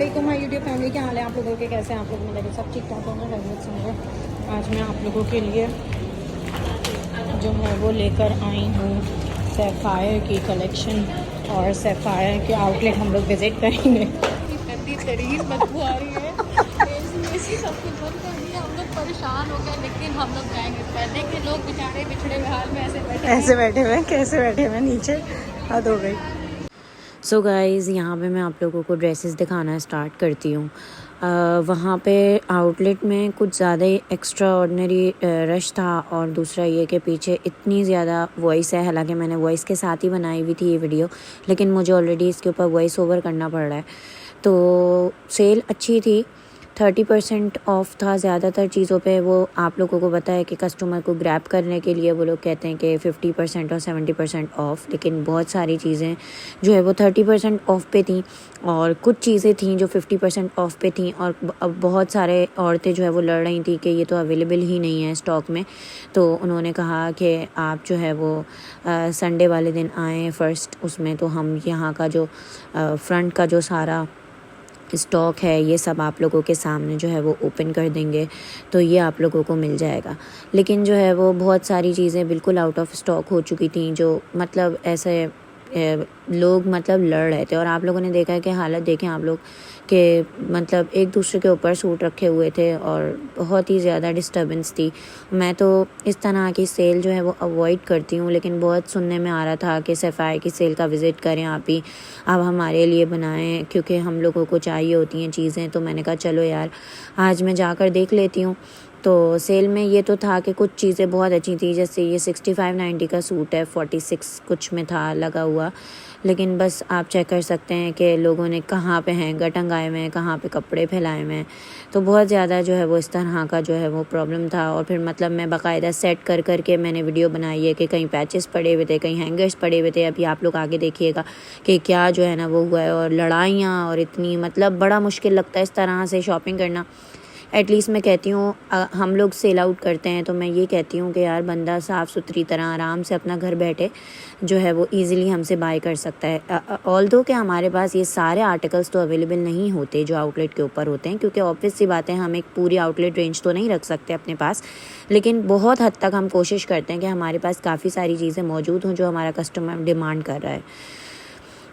वालेकुम my YouTube family, क्या हाल है आप लोगों के, कैसे हैं आप लोग? मेरे सब ठीक ठाक होंगे, खैरियत से होंगे। आज मैं आप लोगों के लिए जो है वो लेकर आई हूँ सैफायर की कलेक्शन और सैफायर के आउटलेट हम लोग विज़िट करेंगे। गंदी तरीन बदबू आ रही है, एसी सब कुछ बंद कर दिया, हम लोग परेशान हो गए, लेकिन हम लोग जाएंगे। पहले के लोग बेचारे बिछड़े हुए हाल में ऐसे बैठे हुए, कैसे बैठे हुए नीचे, हद हो गई। सो गाइज़, यहाँ पे मैं आप लोगों को ड्रेसेस दिखाना स्टार्ट करती हूँ। वहाँ पे आउटलेट में कुछ ज़्यादा ही एक्स्ट्रा ऑर्डिनरी रश था, और दूसरा ये कि पीछे इतनी ज़्यादा वॉइस है। हालांकि मैंने वॉइस के साथ ही बनाई हुई थी ये वीडियो, लेकिन मुझे ऑलरेडी इसके ऊपर वॉइस ओवर करना पड़ रहा है। तो सेल अच्छी थी, 30% ऑफ़ था ज़्यादातर चीज़ों पे। वो आप लोगों को पता है कि कस्टमर को ग्रैब करने के लिए वो लोग कहते हैं कि 50% और 70% ऑफ़, लेकिन बहुत सारी चीज़ें जो है वो 30% ऑफ़ पे थी, और कुछ चीज़ें थीं जो 50% ऑफ़ पे थीं। और अब बहुत सारे औरतें जो है वो लड़ रही थी कि ये तो अवेलेबल ही नहीं है स्टॉक में। तो उन्होंने कहा कि आप जो है वो संडे वाले दिन आएँ फ़र्स्ट, उसमें तो हम यहाँ का जो फ्रंट का जो सारा स्टॉक है ये सब आप लोगों के सामने जो है वो ओपन कर देंगे, तो ये आप लोगों को मिल जाएगा। लेकिन जो है वो बहुत सारी चीज़ें बिल्कुल आउट ऑफ स्टॉक हो चुकी थी, जो मतलब ऐसे लोग मतलब लड़ रहे थे। और आप लोगों ने देखा है कि हालत देखें आप लोग कि मतलब एक दूसरे के ऊपर सूट रखे हुए थे, और बहुत ही ज़्यादा डिस्टर्बेंस थी। मैं तो इस तरह की सेल जो है वो अवॉइड करती हूँ, लेकिन बहुत सुनने में आ रहा था कि सैफायर की सेल का विज़िट करें आप ही, अब हमारे लिए बनाएं, क्योंकि हम लोगों को चाहिए होती हैं चीज़ें। तो मैंने कहा चलो यार, आज मैं जाकर देख लेती हूँ। तो सेल में ये तो था कि कुछ चीज़ें बहुत अच्छी थी, जैसे ये 65-90 का सूट है, 46 कुछ में था लगा हुआ। लेकिन बस आप चेक कर सकते हैं कि लोगों ने कहाँ पे हैंगर टंगाए हुए हैं, कहाँ पे कपड़े फैलाए हुए हैं। तो बहुत ज़्यादा जो है वो इस तरह का जो है वो प्रॉब्लम था। और फिर मतलब मैं बाकायदा सेट कर कर के मैंने वीडियो बनाई है कि कहीं पैचेस पड़े हुए थे, कहीं हैंगर्स पड़े हुए थे। अभी आप लोग आगे देखिएगा कि क्या जो है ना वो हुआ है, और लड़ाइयाँ, और इतनी मतलब बड़ा मुश्किल लगता है इस तरह से शॉपिंग करना। एटलीस्ट मैं कहती हूँ हम लोग सेल आउट करते हैं, तो मैं ये कहती हूँ कि यार बंदा साफ़ सुथरी तरह आराम से अपना घर बैठे जो है वो ईज़िली हमसे बाय कर सकता है। ऑल्दो कि हमारे पास ये सारे आर्टिकल्स तो अवेलेबल नहीं होते जो आउटलेट के ऊपर होते हैं, क्योंकि ऑब्वियस सी बात है हम एक पूरी आउटलेट रेंज तो नहीं रख सकते अपने पास, लेकिन बहुत हद तक हम कोशिश करते हैं कि हमारे पास काफ़ी सारी चीज़ें मौजूद हों जो हमारा कस्टमर डिमांड कर रहा है।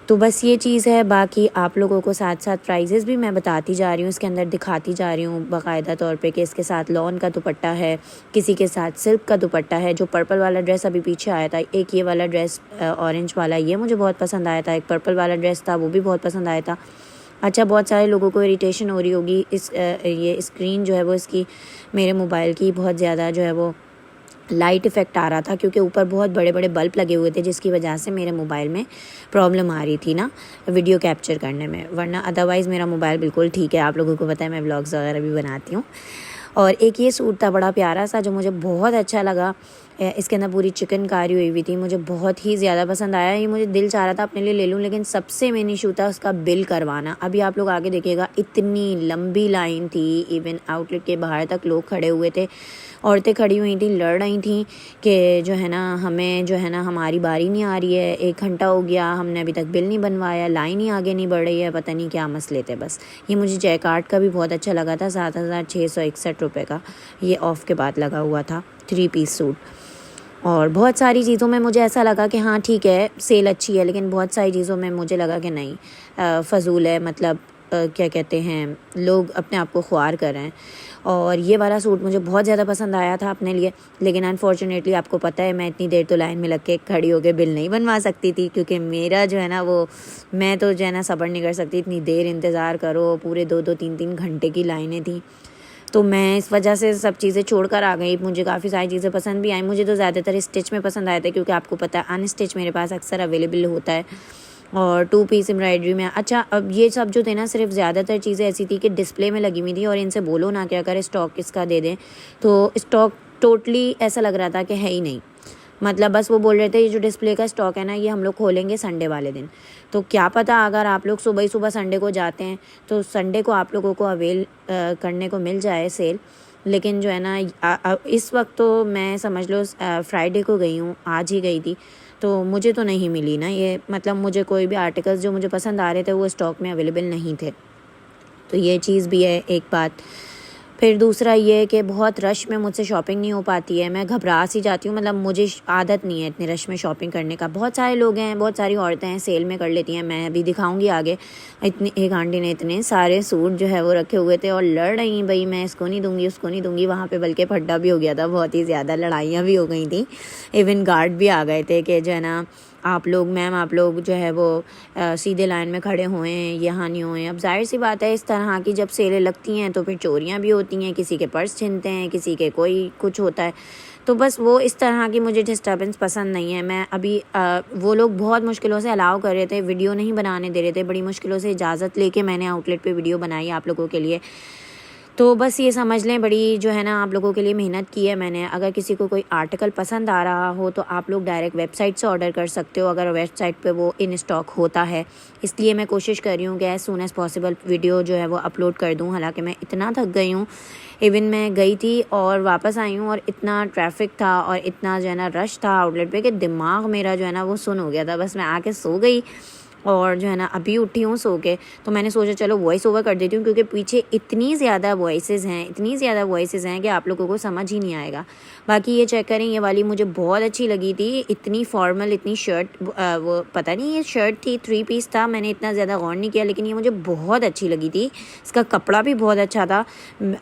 तो बस ये चीज़ है। बाकी आप लोगों को साथ साथ प्राइजेज़ भी मैं बताती जा रही हूँ, इसके अंदर दिखाती जा रही हूँ बाकायदा तौर पे कि इसके साथ लॉन का दुपट्टा है, किसी के साथ सिल्क का दुपट्टा है। जो पर्पल वाला ड्रेस अभी पीछे आया था, एक ये वाला ड्रेस ऑरेंज वाला, ये मुझे बहुत पसंद आया था। एक पर्पल वाला ड्रेस था, वो भी बहुत पसंद आया था। अच्छा, बहुत सारे लोगों को इरिटेशन हो रही होगी ये स्क्रीन जो है वो इसकी मेरे मोबाइल की बहुत ज़्यादा जो है वो लाइट इफ़ेक्ट आ रहा था, क्योंकि ऊपर बहुत बड़े बड़े बल्ब लगे हुए थे, जिसकी वजह से मेरे मोबाइल में प्रॉब्लम आ रही थी ना वीडियो कैप्चर करने में। वरना अदरवाइज़ मेरा मोबाइल बिल्कुल ठीक है। आप लोगों को पता है मैं व्लॉग्स वगैरह भी बनाती हूँ। और एक ये सूट था बड़ा प्यारा सा, जो मुझे बहुत अच्छा लगा। इसके अंदर पूरी चिकनकारी हुई हुई थी, मुझे बहुत ही ज़्यादा पसंद आया। ये मुझे दिल चाह रहा था अपने लिए ले लूँ, लेकिन सबसे मेन इशू था उसका बिल करवाना। अभी आप लोग आगे देखिएगा, इतनी लंबी लाइन थी, इवन आउटलेट के बाहर तक लोग खड़े हुए थे, औरतें खड़ी हुई थी, लड़ रही थी कि जो है ना हमें जो है ना हमारी बारी नहीं आ रही है, 1 घंटा हो गया, हमने अभी तक बिल नहीं बनवाया, लाइन ही आगे नहीं बढ़ रही है, पता नहीं क्या मसले थे। बस ये मुझे जैकार्ड का भी बहुत अच्छा लगा था, 7,661 रुपये का, ये ऑफ़ के बाद लगा हुआ था, 3 पीस सूट। और बहुत सारी चीज़ों में मुझे ऐसा लगा कि हाँ ठीक है सेल अच्छी है, लेकिन बहुत सारी चीज़ों में मुझे लगा कि नहीं, फ़जूल है, मतलब क्या कहते हैं, लोग अपने आप को ख्वार कर रहे हैं। और ये वाला सूट मुझे बहुत ज़्यादा पसंद आया था अपने लिए, लेकिन अनफॉर्चुनेटली आपको पता है मैं इतनी देर तो लाइन में लग के खड़ी होकर बिल नहीं बनवा सकती थी, क्योंकि मेरा जो है ना वो, मैं तो जो है ना सब्र नहीं कर सकती, इतनी देर इंतज़ार करो, पूरे 2-2 3-3 घंटे की लाइनें थी। तो मैं इस वजह से सब चीज़ें छोड़ कर आ गई। मुझे काफ़ी सारी चीज़ें पसंद भी आई, मुझे तो ज़्यादातर स्टिच में पसंद आए थे, क्योंकि आपको पता है अनस्टिच मेरे पास अक्सर अवेलेबल होता है, और 2 पीस एम्ब्रॉयडरी में। अच्छा, अब ये सब जो थे ना, सिर्फ ज़्यादातर चीज़ें ऐसी थी कि डिस्प्ले में लगी हुई थी, और इनसे बोलो ना क्या करें स्टॉक इसका दे दें, तो स्टॉक टोटली ऐसा लग रहा था कि है ही नहीं। मतलब बस वो बोल रहे थे ये जो डिस्प्ले का स्टॉक है ना, ये हम लोग खोलेंगे संडे वाले दिन। तो क्या पता अगर आप लोग सुबह ही सुबह संडे को जाते हैं तो संडे को आप लोगों को अवेल करने को मिल जाए सेल। लेकिन जो है ना इस वक्त तो मैं समझ लो फ्राइडे को गई हूँ, आज ही गई थी, तो मुझे तो नहीं मिली ना ये, मतलब मुझे कोई भी आर्टिकल्स जो मुझे पसंद आ रहे थे वो स्टॉक में अवेलेबल नहीं थे। तो ये चीज़ भी है एक बात। फिर दूसरा ये है कि बहुत रश में मुझसे शॉपिंग नहीं हो पाती है, मैं घबरा सी जाती हूँ, मतलब मुझे आदत नहीं है इतने रश में शॉपिंग करने का। बहुत सारे लोग हैं, बहुत सारी औरतें हैं, सेल में कर लेती हैं, मैं अभी दिखाऊंगी आगे। इतनी एक आंटी ने इतने सारे सूट जो है वो रखे हुए थे और लड़ रही, भाई मैं इसको नहीं दूंगी, उसको नहीं दूंगी। वहाँ पे बल्कि फड्डा भी हो गया था, बहुत ही ज़्यादा लड़ाइयाँ भी हो गई थी। इवन गार्ड भी आ गए थे कि जो है ना आप लोग मैम आप लोग जो है वो सीधे लाइन में खड़े हुए हैं, यहाँ नहीं हुए। अब जाहिर सी बात है, इस तरह की जब सेलें लगती हैं तो फिर चोरियाँ भी होती हैं, किसी के पर्स छीनते हैं, किसी के कोई कुछ होता है। तो बस वो इस तरह की मुझे डिस्टर्बेंस पसंद नहीं है। मैं अभी वो लोग बहुत मुश्किलों से अलाउ कर रहे थे, वीडियो नहीं बनाने दे रहे थे, बड़ी मुश्किलों से इजाज़त लेके मैंने आउटलेट पे वीडियो बनाई आप लोगों के लिए। तो बस ये समझ लें, बड़ी जो है ना आप लोगों के लिए मेहनत की है मैंने। अगर किसी को कोई आर्टिकल पसंद आ रहा हो तो आप लोग डायरेक्ट वेबसाइट से ऑर्डर कर सकते हो, अगर वेबसाइट पे वो इन स्टॉक होता है। इसलिए मैं कोशिश कर रही हूँ कि as soon as possible video जो है वो अपलोड कर दूँ। हालांकि मैं इतना थक गई हूँ, इवन मैं गई थी और वापस आई हूँ और इतना ट्रैफिक था और इतना जो है ना रश था आउटलेट पे कि दिमाग मेरा जो है ना वो सुन हो गया था। बस मैं आके सो गई और जो है ना अभी उठी हूँ सो के। तो मैंने सोचा चलो वॉइस ओवर कर देती हूँ, क्योंकि पीछे इतनी ज़्यादा वॉइसेस हैं कि आप लोगों को समझ ही नहीं आएगा। बाकी ये चेक करें, ये वाली मुझे बहुत अच्छी लगी थी, इतनी फॉर्मल, इतनी शर्ट, वो पता नहीं ये शर्ट थी, 3 पीस था, मैंने इतना ज़्यादा गौर नहीं किया, लेकिन ये मुझे बहुत अच्छी लगी थी। इसका कपड़ा भी बहुत अच्छा था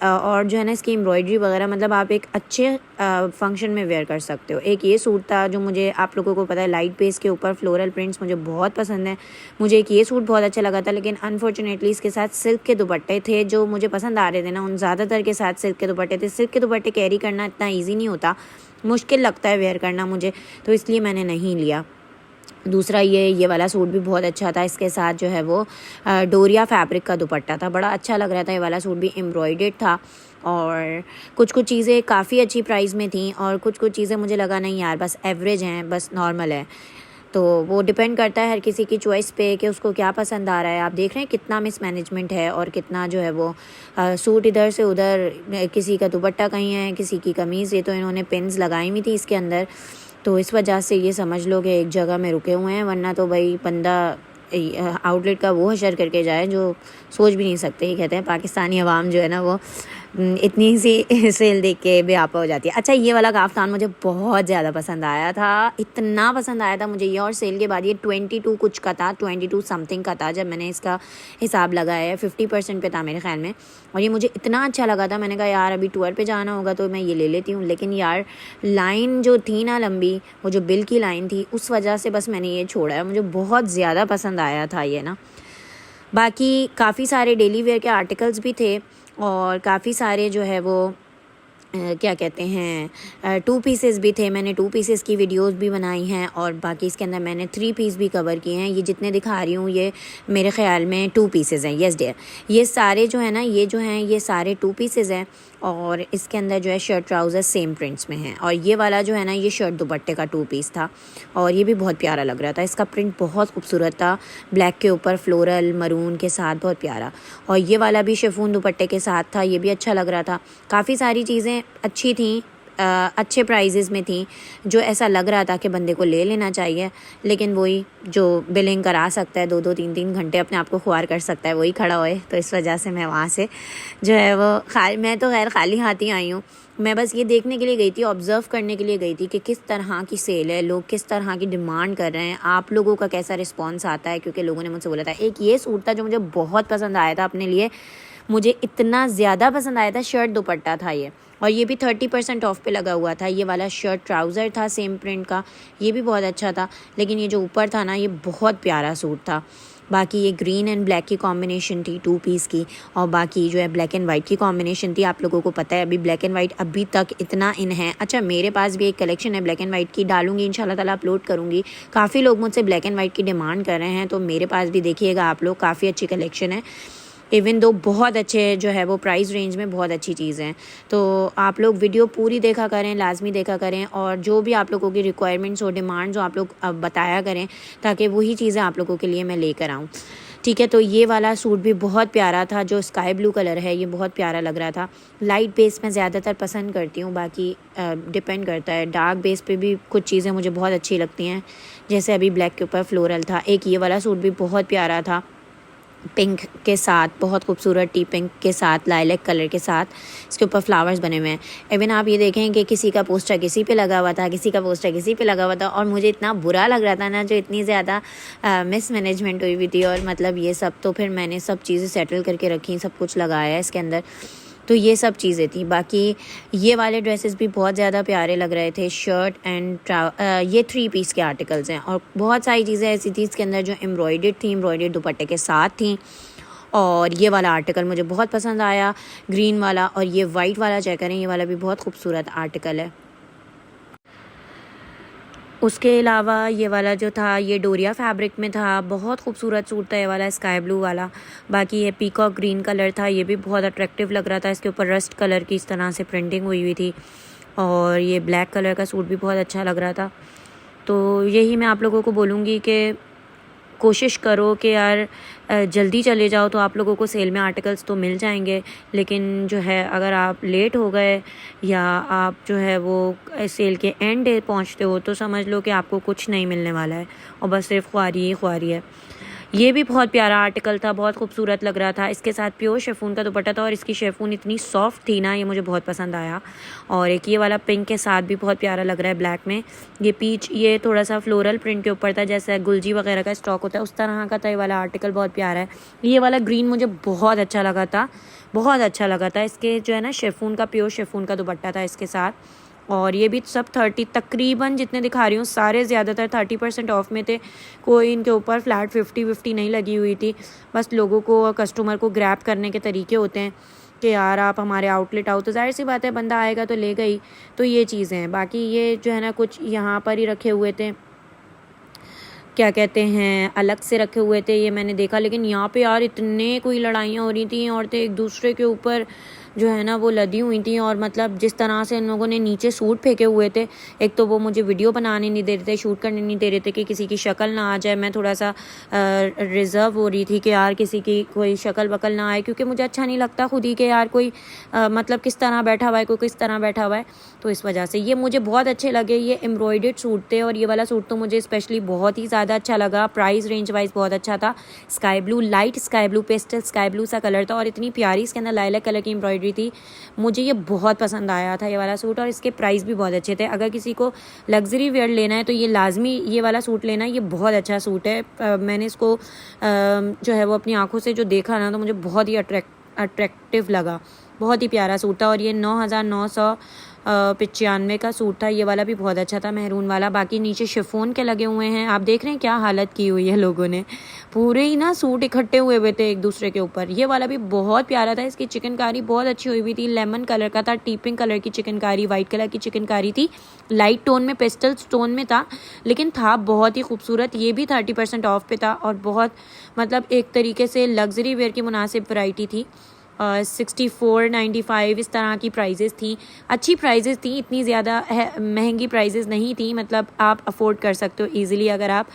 और जो है ना इसकी एम्ब्रॉयडरी वगैरह, मतलब आप एक अच्छे फंक्शन में वेयर कर सकते हो। एक ये सूट था जो मुझे, आप लोगों को पता है, लाइट बेस के ऊपर फ्लोरल प्रिंट्स मुझे बहुत पसंद है। मुझे एक ये सूट बहुत अच्छा लगा था, लेकिन अनफॉर्चुनेटली इसके साथ सिल्क के दुपट्टे थे जो मुझे पसंद आ रहे थे ना, उन ज़्यादातर के साथ सिल्क के दुपट्टे थे। सिल्क के दुपट्टे कैरी करना इतना ईजी नहीं होता, मुश्किल लगता है वेयर करना मुझे, तो इसलिए मैंने नहीं लिया। दूसरा ये वाला सूट भी बहुत अच्छा था, इसके साथ जो है वो डोरिया फैब्रिक का दुपट्टा था, बड़ा अच्छा लग रहा था। ये वाला सूट भी एम्ब्रॉयडर्ड था और कुछ चीज़ें काफ़ी अच्छी प्राइस में थी और कुछ चीज़ें मुझे लगा नहीं यार बस एवरेज हैं, बस नॉर्मल है। तो वो डिपेंड करता है हर किसी की चॉइस पे कि उसको क्या पसंद आ रहा है। आप देख रहे हैं कितना मिसमैनेजमेंट है और कितना जो है वो सूट इधर से उधर, किसी का दुपट्टा कहीं है, किसी की कमीज़, ये तो इन्होंने पिन्स लगाई हुई थी इसके अंदर, तो इस वजह से ये समझ लो कि एक जगह में रुके हुए हैं, वरना तो भाई बंदा आउटलेट का वो हशर करके जाए जो सोच भी नहीं सकते। ही कहते हैं पाकिस्तानी अवाम जो है ना वो इतनी सी सेल देख के बेआपा हो जाती है। अच्छा, ये वाला काफ्तान मुझे बहुत ज़्यादा पसंद आया था, इतना पसंद आया था मुझे ये, और सेल के बाद ये 22 कुछ का था, 22 समथिंग का था जब मैंने इसका हिसाब लगाया है, 50% पे था मेरे ख्याल में। और ये मुझे इतना अच्छा लगा था, मैंने कहा यार अभी टूर पे जाना होगा तो मैं ये ले लेती हूँ। लेकिन यार लाइन जो थी ना लंबी, वो जो बिल की लाइन थी, उस वजह से बस मैंने ये छोड़ा है। मुझे बहुत ज़्यादा पसंद आया था ये ना। बाकी काफ़ी सारे डेली वेयर के आर्टिकल्स भी थे और काफ़ी सारे जो है वो क्या कहते हैं 2 पीसेस भी थे। मैंने 2 पीसेस की वीडियोस भी बनाई हैं और बाकी इसके अंदर मैंने 3 पीस भी कवर किए हैं। ये जितने दिखा रही हूँ ये मेरे ख़्याल में 2 पीसेस हैं। यस डियर, ये सारे जो है ना ये जो हैं ये सारे 2 पीसेस हैं और इसके अंदर जो है शर्ट ट्राउज़र सेम प्रिंट्स में हैं। और ये वाला जो है ना ये शर्ट दुपट्टे का 2 पीस था और ये भी बहुत प्यारा लग रहा था। इसका प्रिंट बहुत खूबसूरत था, ब्लैक के ऊपर फ्लोरल मरून के साथ, बहुत प्यारा। और ये वाला भी शिफॉन दुपट्टे के साथ था, ये भी अच्छा लग रहा था। काफ़ी सारी चीज़ें अच्छी थी, अच्छे प्राइजेज़ में थी, जो ऐसा लग रहा था कि बंदे को ले लेना चाहिए। लेकिन वही जो बिलिंग करा सकता है 2-2 3-3 घंटे अपने आप को खुआर कर सकता है वही खड़ा होए, तो इस वजह से मैं वहाँ से जो है वो मैं तो खैर खाली हाथ ही आई हूँ। मैं बस ये देखने के लिए गई थी, ऑब्ज़र्व करने के लिए गई थी कि किस तरह की सेल है, लोग किस तरह की डिमांड कर रहे हैं, आप लोगों का कैसा रिस्पॉन्स आता है। क्योंकि लोगों ने मुझसे बोला था, एक ये सूट था जो मुझे बहुत पसंद आया था अपने लिए, मुझे इतना ज़्यादा पसंद आया था, शर्ट दुपट्टा था ये, और ये भी 30% ऑफ पे लगा हुआ था। ये वाला शर्ट ट्राउज़र था सेम प्रिंट का, ये भी बहुत अच्छा था। लेकिन ये जो ऊपर था ना ये बहुत प्यारा सूट था। बाकी ये ग्रीन एंड ब्लैक की कॉम्बिनेशन थी 2 पीस की, और बाकी जो है ब्लैक एंड वाइट की कॉम्बिनेशन थी। आप लोगों को पता है अभी ब्लैक एंड वाइट अभी तक इतना इन है। अच्छा, मेरे पास भी एक कलेक्शन है ब्लैक एंड वाइट की, डालूंगी इंशाल्लाह ताला, अपलोड करूँगी। काफ़ी लोग मुझसे ब्लैक एंड वाइट की डिमांड कर रहे हैं, तो मेरे पास भी देखिएगा आप लोग, काफ़ी अच्छी कलेक्शन है। इवन दो बहुत अच्छे जो है वो प्राइस रेंज में बहुत अच्छी चीज़ें हैं। तो आप लोग वीडियो पूरी देखा करें, लाजमी देखा करें, और जो भी आप लोगों की रिक्वायरमेंट्स और डिमांड्स हो आप लोग बताया करें, ताकि वही चीज़ें आप लोगों के लिए मैं लेकर आऊँ। ठीक है, तो ये वाला सूट भी बहुत प्यारा था, जो स्काई ब्लू कलर है, ये बहुत प्यारा लग रहा था। लाइट बेस मैं ज़्यादातर पसंद करती हूँ, बाकी डिपेंड करता है। डार्क बेस पे भी कुछ चीज़ें मुझे बहुत अच्छी लगती हैं, जैसे अभी ब्लैक के ऊपर फ्लोरल था। एक ये वाला सूट भी बहुत प्यारा था, पिंक के साथ, बहुत खूबसूरत टी पिंक के साथ, लाइलैक कलर के साथ इसके ऊपर फ्लावर्स बने हुए हैं। इवन आप ये देखें कि किसी का पोस्टर किसी पे लगा हुआ था, किसी का पोस्टर किसी पे लगा हुआ था, और मुझे इतना बुरा लग रहा था ना, जो इतनी ज़्यादा मिसमैनेजमेंट हुई हुई थी। और मतलब ये सब तो फिर मैंने सब चीज़ें सेटल करके रखी, सब कुछ लगाया इसके अंदर। तो ये सब चीज़ें थी। बाकी ये वाले ड्रेसेस भी बहुत ज़्यादा प्यारे लग रहे थे, शर्ट एंड ये 3 पीस के आर्टिकल्स हैं। और बहुत सारी चीज़ें ऐसी थी इसके अंदर जो एम्ब्रॉयडर्ड थी, एम्ब्रॉयडर्ड दुपट्टे के साथ थी। और ये वाला आर्टिकल मुझे बहुत पसंद आया, ग्रीन वाला। और ये वाइट वाला चेक करें, ये वाला भी बहुत खूबसूरत आर्टिकल है। उसके अलावा ये वाला जो था, ये डोरिया फैब्रिक में था, बहुत खूबसूरत सूट था ये वाला, स्काई ब्लू वाला। बाकी ये पीकॉक ग्रीन कलर था, ये भी बहुत अट्रैक्टिव लग रहा था। इसके ऊपर रस्ट कलर की इस तरह से प्रिंटिंग हुई हुई थी। और ये ब्लैक कलर का सूट भी बहुत अच्छा लग रहा था। तो यही मैं आप लोगों को बोलूँगी कि कोशिश करो कि यार जल्दी चले जाओ तो आप लोगों को सेल में आर्टिकल्स तो मिल जाएंगे। लेकिन जो है, अगर आप लेट हो गए या आप जो है वो सेल के एंड डे पहुंचते हो, तो समझ लो कि आपको कुछ नहीं मिलने वाला है और बस सिर्फ ख्वारी ही ख्वारी है। ये भी बहुत प्यारा आर्टिकल था, बहुत खूबसूरत लग रहा था। इसके साथ प्योर शेफून का दुपट्टा था और इसकी शेफून इतनी सॉफ्ट थी ना, ये मुझे बहुत पसंद आया। और एक ये वाला पिंक के साथ भी बहुत प्यारा लग रहा है ब्लैक में। ये पीच, ये थोड़ा सा फ्लोरल प्रिंट के ऊपर था, जैसे गुलजी वगैरह का स्टॉक होता है उस तरह का था। ये वाला आर्टिकल बहुत प्यारा है। ये वाला ग्रीन मुझे बहुत अच्छा लगा था, बहुत अच्छा लगा था। इसके जो है ना, शेफून का, प्योर शेफून का दुपट्टा था इसके साथ। और ये भी सब 30 तकरीबन जितने दिखा रही हूँ सारे ज़्यादातर 30% ऑफ में थे। कोई इनके ऊपर फ्लैट 50 नहीं लगी हुई थी। बस लोगों को, कस्टमर को ग्रैब करने के तरीके होते हैं कि यार आप हमारे आउटलेट आओ, तो जाहिर सी बात है बंदा आएगा तो लेगा ही। तो ये चीज़ें हैं। बाकी ये जो है ना, कुछ यहाँ पर ही रखे हुए थे, क्या कहते हैं, अलग से रखे हुए थे, ये मैंने देखा। लेकिन यहाँ पे यार इतने कोई लड़ाइयाँ हो रही थी, औरतें एक दूसरे के ऊपर जो है ना वो लदी हुई थी। और मतलब जिस तरह से इन लोगों ने नीचे सूट फेंके हुए थे, एक तो वो मुझे वीडियो बनाने नहीं दे रहे थे, शूट करने नहीं दे रहे थे कि किसी की शक्ल ना आ जाए। मैं थोड़ा सा रिज़र्व हो रही थी कि यार किसी की कोई शक्ल वकल ना आए, क्योंकि मुझे अच्छा नहीं लगता खुद ही कि यार कोई मतलब किस तरह बैठा हुआ है, कोई किस तरह बैठा हुआ है। तो इस वजह से ये मुझे बहुत अच्छे लगे। ये एम्ब्रॉयडर्ड सूट थे और ये वाला सूट तो मुझे स्पेशली बहुत ही ज़्यादा अच्छा लगा। प्राइस रेंज वाइज बहुत अच्छा था। Sky blue, light sky blue, pastel sky blue सा कलर था और इतनी प्यारी इसके अंदर लाइलैक कलर की एम्ब्रॉयडरी थी। मुझे ये बहुत पसंद आया था ये वाला सूट, और इसके प्राइस भी बहुत अच्छे थे। अगर किसी को लग्जरी वेयर लेना है तो ये लाजमी ये वाला सूट लेना, ये बहुत अच्छा सूट है। मैंने इसको जो है वो अपनी आंखों से जो देखा ना, तो मुझे बहुत ही अट्रैक्टिव लगा। बहुत ही प्यारा सूट था। और ये 9,995 का सूट था। ये वाला भी बहुत अच्छा था, मेहरून वाला। बाकी नीचे शिफॉन के लगे हुए हैं, आप देख रहे हैं क्या हालत की हुई है लोगों ने। पूरे ही ना सूट इकट्ठे हुए हुए थे एक दूसरे के ऊपर। ये वाला भी बहुत प्यारा था। इसकी चिकनकारी बहुत अच्छी हुई हुई थी, लेमन कलर का था, टीपिंग कलर की चिकनकारी, वाइट कलर की चिकनकारी थी, लाइट टोन में, पेस्टल टोन में था, लेकिन था बहुत ही खूबसूरत। ये भी 30% ऑफ पे था और बहुत मतलब एक तरीके से लग्जरी वेयर की मुनासिब वैरायटी थी। 64.95 इस तरह की प्राइजेज़ थी। अच्छी प्राइजेज़ थी, इतनी ज़्यादा महंगी प्राइजेज़ नहीं थी। मतलब आप अफोर्ड कर सकते हो ईज़िली अगर आप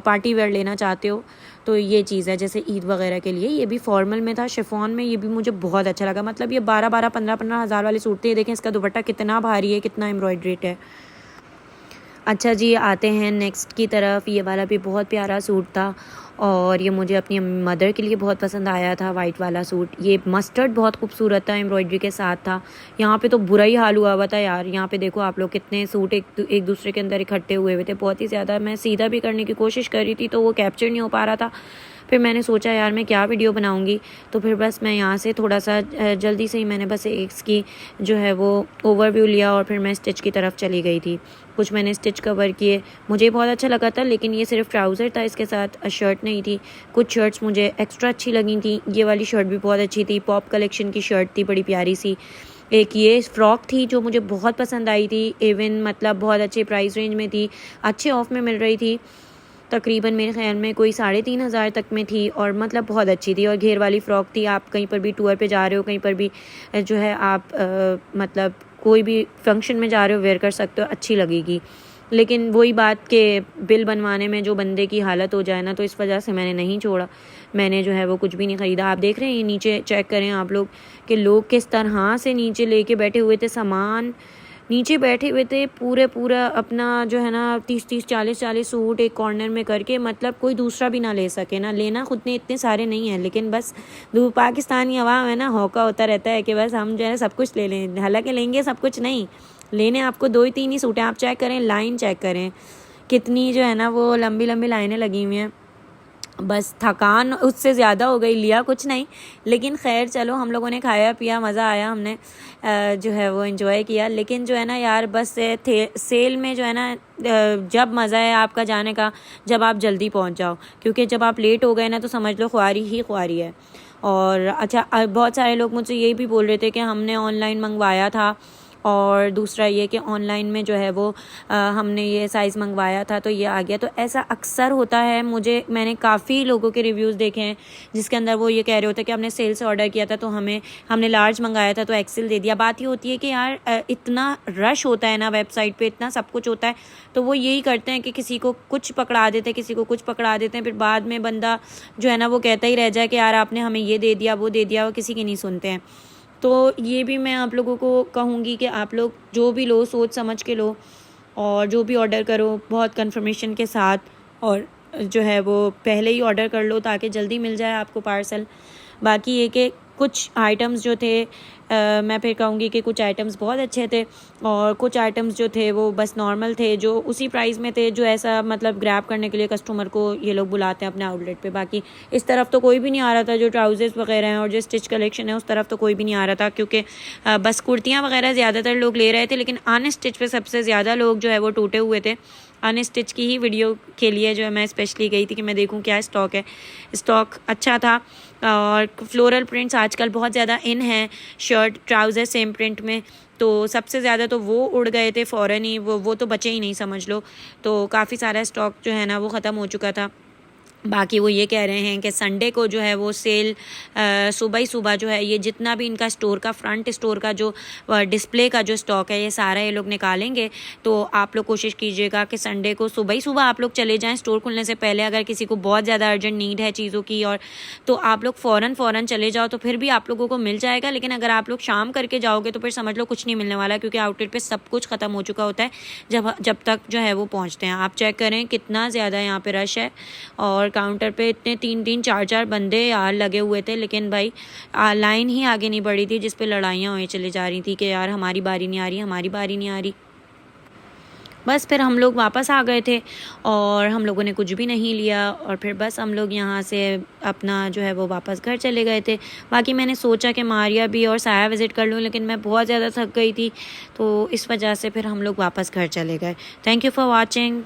पार्टी वेयर लेना चाहते हो। तो ये चीज़ है, जैसे ईद वगैरह के लिए। ये भी फॉर्मल में था, शिफॉन में। ये भी मुझे बहुत अच्छा लगा। मतलब ये 12-12, 15-15 हज़ार वाले सूट थे। ये देखें इसका दुपट्टा कितना भारी है, कितना एम्ब्रॉयड्रेड है। अच्छा जी, आते हैं नेक्स्ट की तरफ। ये वाला भी बहुत प्यारा सूट था और ये मुझे अपनी मदर के लिए बहुत पसंद आया था, वाइट वाला सूट। ये मस्टर्ड बहुत खूबसूरत था, एम्ब्रॉयडरी के साथ था। यहाँ पे तो बुरा ही हाल हुआ हुआ था यार। यहाँ पे देखो आप लोग, कितने सूट एक दूसरे के अंदर इकट्ठे हुए हुए थे, बहुत ही ज़्यादा। मैं सीधा भी करने की कोशिश कर रही थी तो वो कैप्चर नहीं हो पा रहा था। फिर मैंने सोचा यार मैं क्या वीडियो बनाऊंगी, तो फिर बस मैं यहाँ से थोड़ा सा जल्दी से ही मैंने बस इसकी जो है वो ओवरव्यू लिया और फिर मैं स्टिच की तरफ चली गई थी। कुछ मैंने स्टिच कवर किए, मुझे बहुत अच्छा लगा था, लेकिन ये सिर्फ ट्राउज़र था, इसके साथ शर्ट नहीं थी। कुछ शर्ट्स मुझे एक्स्ट्रा अच्छी लगी थी। ये वाली शर्ट भी बहुत अच्छी थी, पॉप कलेक्शन की शर्ट थी, बड़ी प्यारी सी। एक ये फ्रॉक थी जो मुझे बहुत पसंद आई थी, इवन मतलब बहुत अच्छे प्राइस रेंज में थी, अच्छे ऑफ में मिल रही थी। तकरीबन मेरे ख्याल में कोई 3,500 तक में थी और मतलब बहुत अच्छी थी। और घेर वाली फ़्रॉक थी। आप कहीं पर भी टूर पे जा रहे हो, कहीं पर भी जो है आप मतलब कोई भी फंक्शन में जा रहे हो, वेयर कर सकते हो, अच्छी लगेगी। लेकिन वही बात के बिल बनवाने में जो बंदे की हालत हो जाए ना, तो इस वजह से मैंने नहीं छोड़ा। मैंने जो है वो कुछ भी नहीं ख़रीदा। आप देख रहे हैं, ये नीचे चेक करें आप लोग कि लोग किस तरह से नीचे लेके बैठे हुए थे सामान। नीचे बैठे हुए थे पूरा अपना जो है ना 30-30 40-40 सूट एक कॉर्नर में करके, मतलब कोई दूसरा भी ना ले सके ना, लेना खुद ने इतने सारे नहीं हैं, लेकिन बस पाकिस्तानी अवाम है ना, हौका होता रहता है कि बस हम जो है सब कुछ ले लें। हालांकि लेंगे सब कुछ नहीं, लेने आपको 2 ही 3 ही सूट हैं। आप चेक करें, लाइन चेक करें कितनी जो है ना वो लंबी लंबी लाइनें लगी हुई हैं। बस थकान उससे ज़्यादा हो गई, लिया कुछ नहीं, लेकिन खैर चलो हम लोगों ने खाया पिया, मज़ा आया, हमने जो है वो एंजॉय किया। लेकिन जो है ना यार बस सेल में जो है ना जब मज़ा है आपका जाने का जब आप जल्दी पहुंच जाओ, क्योंकि जब आप लेट हो गए ना तो समझ लो ख्वारी ही ख्वारी है। और अच्छा बहुत सारे लोग मुझसे यही भी बोल रहे थे कि हमने ऑनलाइन मंगवाया था, और दूसरा ये कि ऑनलाइन में जो है वो हमने ये साइज़ मंगवाया था तो ये आ गया। तो ऐसा अक्सर होता है, मैंने काफ़ी लोगों के रिव्यूज़ देखे हैं जिसके अंदर वो ये कह रहे होते हैं कि हमने सेल से ऑर्डर किया था तो हमने लार्ज मंगाया था तो एक्सेल दे दिया। बात ये होती है कि यार इतना रश होता है ना वेबसाइट पे, इतना सब कुछ होता है, तो वो यही करते हैं कि किसी को कुछ पकड़ा देते हैं, किसी को कुछ पकड़ा देते हैं, फिर बाद में बंदा जो है ना वो कहता ही रह जाए कि यार आपने हमें ये दे दिया वो दे दिया, वो किसी की नहीं सुनते हैं। तो ये भी मैं आप लोगों को कहूँगी कि आप लोग जो भी लो सोच समझ के लो, और जो भी ऑर्डर करो बहुत कंफर्मेशन के साथ, और जो है वो पहले ही ऑर्डर कर लो ताकि जल्दी मिल जाए आपको पार्सल। बाकी ये कि कुछ आइटम्स जो थे मैं फिर कहूँगी कि कुछ आइटम्स बहुत अच्छे थे, और कुछ आइटम्स जो थे वो बस नॉर्मल थे, जो उसी प्राइस में थे, जो ऐसा मतलब ग्रैब करने के लिए कस्टमर को ये लोग बुलाते हैं अपने आउटलेट पे। बाकी इस तरफ तो कोई भी नहीं आ रहा था, जो ट्राउजर्स वगैरह हैं और जो स्टिच कलेक्शन है उस तरफ तो कोई भी नहीं आ रहा था, क्योंकि बस कुर्तियाँ वगैरह ज़्यादातर लोग ले रहे थे, लेकिन अनस्टिच पे सबसे ज़्यादा लोग जो है वो टूटे हुए थे। अनस्टिच की ही वीडियो के लिए जो है मैं स्पेशली गई थी कि मैं देखूं क्या स्टॉक है। स्टॉक अच्छा था, और फ्लोरल प्रिंट्स आजकल बहुत ज़्यादा इन हैं, शर्ट ट्राउज़र सेम प्रिंट में, तो सबसे ज़्यादा तो वो उड़ गए थे फ़ौरन ही, वो तो बचे ही नहीं समझ लो। तो काफ़ी सारा स्टॉक जो है ना वो ख़त्म हो चुका था। बाकी वो ये कह रहे हैं कि संडे को जो है वो सेल सुबह ही सुबह जो है ये जितना भी इनका स्टोर का फ्रंट स्टोर का जो डिस्प्ले का जो स्टॉक है ये सारा ये लोग निकालेंगे। तो आप लोग कोशिश कीजिएगा कि संडे को सुबह ही सुबह आप लोग चले जाएं स्टोर खुलने से पहले। अगर किसी को बहुत ज़्यादा अर्जेंट नीड है चीज़ों की और तो आप लोग फ़ौरन चले जाओ, तो फिर भी आप लोगों को मिल जाएगा। लेकिन अगर आप लोग शाम करके जाओगे तो फिर समझ लो कुछ नहीं मिलने वाला, क्योंकि आउटलेट पर सब कुछ ख़त्म हो चुका होता है जब तक जो है वो पहुँचते हैं। आप चेक करें कितना ज़्यादा यहाँ पर रश है, और काउंटर पे इतने 3-3 4-4 बंदे यार लगे हुए थे, लेकिन भाई लाइन ही आगे नहीं बढ़ी थी, जिस पे लड़ाइयाँ हुई चली जा रही थी कि यार हमारी बारी नहीं आ रही, हमारी बारी नहीं आ रही। बस फिर हम लोग वापस आ गए थे और हम लोगों ने कुछ भी नहीं लिया, और फिर बस हम लोग यहाँ से अपना जो है वो वापस घर चले गए थे। बाकी मैंने सोचा कि मारिया भी और साया विज़िट कर लूँ, लेकिन मैं बहुत ज़्यादा थक गई थी, तो इस वजह से फिर हम लोग वापस घर चले गए। Thank you for watching.